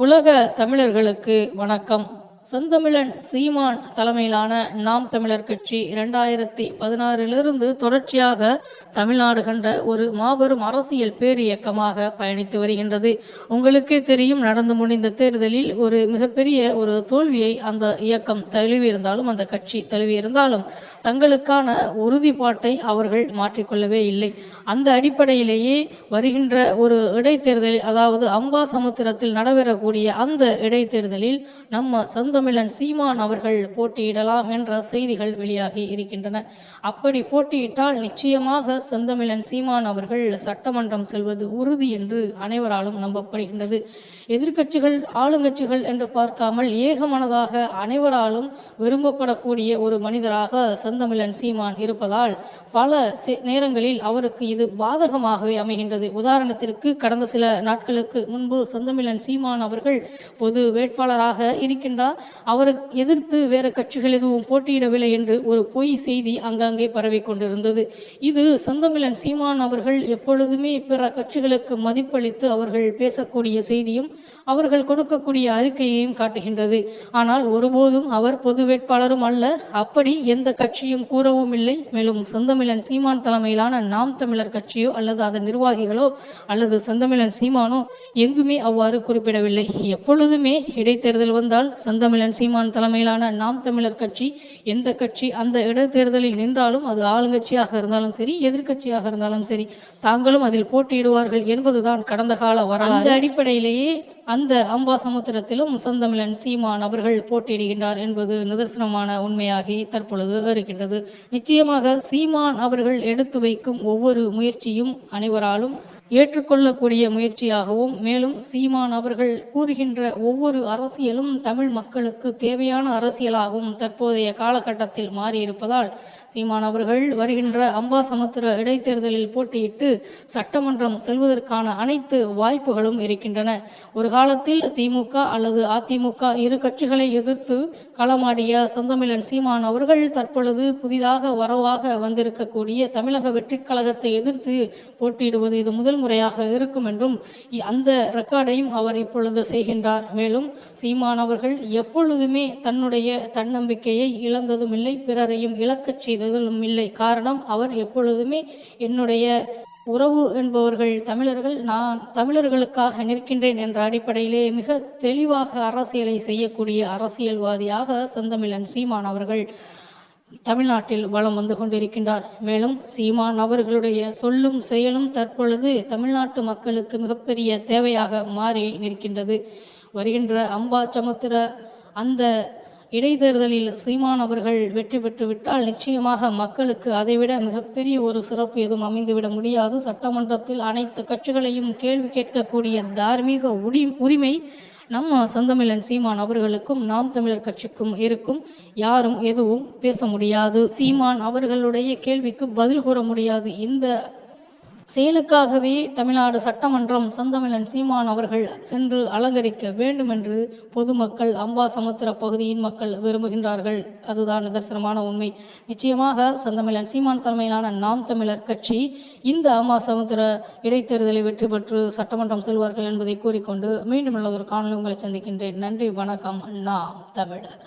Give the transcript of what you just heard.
உலக தமிழர்களுக்கு வணக்கம். செந்தமிழன் சீமான் தலைமையிலான நாம் தமிழர் கட்சி 2016 தொடர்ச்சியாக தமிழ்நாடு கண்ட ஒரு மாபெரும் அரசியல் பேரியக்கமாக பயணித்து வருகின்றது. உங்களுக்கே தெரியும், நடந்து முடிந்த தேர்தலில் ஒரு மிகப்பெரிய ஒரு தோல்வியை அந்த இயக்கம் தழுவியிருந்தாலும், அந்த கட்சி தழுவியிருந்தாலும் தங்களுக்கான உறுதிப்பாட்டை அவர்கள் மாற்றிக்கொள்ளவே இல்லை. அந்த அடிப்படையிலேயே வருகின்ற ஒரு இடைத்தேர்தலில், அதாவது அம்பாசமுத்திரத்தில் நடைபெறக்கூடிய அந்த இடைத்தேர்தலில் நம்ம செந்தமிழன் சீமான் அவர்கள் போட்டியிடலாம் என்ற செய்திகள் வெளியாகி இருக்கின்றன. அப்படி போட்டியிட்டால் நிச்சயமாக செந்தமிழன் சீமான் அவர்கள் சட்டமன்றம் செல்வது உறுதி என்று அனைவராலும் நம்பப்படுகின்றது. எதிர்க்கட்சிகள் ஆளுங்கட்சிகள் என்று பார்க்காமல் ஏகமனதாக அனைவராலும் விரும்பப்படக்கூடிய ஒரு மனிதராக செந்தமிழன் சீமான் இருப்பதால் பல நேரங்களில் அவருக்கு இது பாதகமாகவே அமைகின்றது. உதாரணத்திற்கு, கடந்த சில நாட்களுக்கு முன்பு செந்தமிழன் சீமான் அவர்கள் பொது வேட்பாளராக இருக்கின்றார். அவரை எதிர்த்து வேறு கட்சிகள் எதுவும் போட்டியிடவில்லை என்று ஒரு பொய் செய்தி அங்கங்கே பரவி கொண்டிருந்தது. இது செந்தமிழன் சீமான் அவர்கள் எப்பொழுதுமே பிற கட்சிகளுக்கு மதிப்பளித்து அவர்கள் பேசக்கூடிய செய்தியும் அவர்கள் கொடுக்கக்கூடிய அறிக்கையையும் காட்டுகின்றது. ஆனால் ஒருபோதும் அவர் பொது வேட்பாளரும் அல்ல, அப்படி எந்த கட்சியும் கூறவும் இல்லை. மேலும் செந்தமிழன் சீமான் தலைமையிலான நாம் தமிழர் கட்சியோ அல்லது அதன் நிர்வாகிகளோ அல்லது செந்தமிழன் சீமானோ எங்குமே அவ்வாறு குறிப்பிடவில்லை. எப்பொழுதுமே இடைத்தேர்தல் வந்தால் செந்தமிழன் சீமான் தலைமையிலான நாம் தமிழர் கட்சி எந்த கட்சி அந்த இடைத்தேர்தலில் நின்றாலும், அது ஆளுங்கட்சியாக இருந்தாலும் சரி, எதிர்கட்சியாக இருந்தாலும் சரி, தாங்களும் அதில் போட்டியிடுவார்கள் என்பதுதான் கடந்த கால வரலாறு. அந்த அடிப்படையிலேயே அந்த அம்பாசமுத்திரத்திலும் செந்தமிழன் சீமான் அவர்கள் போட்டியிடுகின்றார் என்பது நிதர்சனமான உண்மையாகி தற்பொழுது இருக்கின்றது. நிச்சயமாக சீமான் அவர்கள் எடுத்து வைக்கும் ஒவ்வொரு முயற்சியும் அனைவராலும் ஏற்றுக்கொள்ளக்கூடிய முயற்சியாகவும், மேலும் சீமான் அவர்கள் கூறுகின்ற ஒவ்வொரு அரசியலும் தமிழ் மக்களுக்கு தேவையான அரசியலாகவும் தற்போதைய காலகட்டத்தில் மாறியிருப்பதால் சீமான் அவர்கள் வருகின்ற அம்பாசமுத்திர இடைத்தேர்தலில் போட்டியிட்டு சட்டமன்றம் செல்வதற்கான அனைத்து வாய்ப்புகளும் இருக்கின்றன. ஒரு காலத்தில் திமுக அல்லது அதிமுக இரு கட்சிகளை எதிர்த்து களமாடிய செந்தமிழன் சீமான் அவர்கள் தற்பொழுது புதிதாக வரவாக வந்திருக்கக்கூடிய தமிழக வெற்றிக் கழகத்தை எதிர்த்து போட்டியிடுவது இது முதல் முறையாக இருக்கும் என்றும் அந்த ரெக்கார்டையும் அவர் இப்பொழுது செய்கின்றார். மேலும் சீமான் அவர்கள் எப்பொழுதுமே தன்னுடைய தன்னம்பிக்கையை இழந்ததும் இல்லை, பிறரையும் இழக்கச் செய்ததும் இல்லை. காரணம், அவர் எப்பொழுதுமே என்னுடைய உறவு என்பவர்கள் தமிழர்கள், நான் தமிழர்களுக்காக நிற்கின்றேன் என்ற அடிப்படையிலே மிக தெளிவாக அரசியலை செய்யக்கூடிய அரசியல்வாதியாக செந்தமிழன் சீமான் அவர்கள் தமிழ்நாட்டில் வலம் வந்து கொண்டிருக்கின்றார். மேலும் சீமான் அவர்களுடைய சொல்லும் செயலும் தற்பொழுது தமிழ்நாட்டு மக்களுக்கு மிகப்பெரிய தேவையாக மாறி நிற்கின்றது. வருகின்ற அம்பாசமுத்திர அந்த இடைத்தேர்தலில் சீமான் அவர்கள் வெற்றி பெற்றுவிட்டால் நிச்சயமாக மக்களுக்கு அதைவிட மிகப்பெரிய ஒரு சிறப்பு எதுவும் அமைந்துவிட முடியாது. சட்டமன்றத்தில் அனைத்து கட்சிகளையும் கேள்வி கேட்கக்கூடிய தார்மீக உரிமை நம்ம செந்தமிழன் சீமான் அவர்களுக்கும் நாம் தமிழர் கட்சிக்கும் இருக்கும். யாரும் எதுவும் பேச முடியாது. சீமான் அவர்களுடைய கேள்விக்கு பதில் கூற முடியாது. இந்த செயலுக்காகவே தமிழ்நாடு சட்டமன்றம் செந்தமிழன் சீமான் அவர்கள் சென்று அலங்கரிக்க வேண்டும் என்று பொதுமக்கள், அம்பாசமுத்திர பகுதியின் மக்கள் விரும்புகின்றார்கள். அதுதான் நிதர்சனமான உண்மை. நிச்சயமாக செந்தமிழன் சீமான் தலைமையிலான நாம் தமிழர் கட்சி இந்த அம்பாசமுத்திர இடைத்தேர்தலை வெற்றி பெற்று சட்டமன்றம் செல்வார்கள் என்பதை கூறிக்கொண்டு மீண்டும் ஒரு காணொலி உங்களை சந்திக்கின்றேன். நன்றி, வணக்கம். நாம் தமிழர்.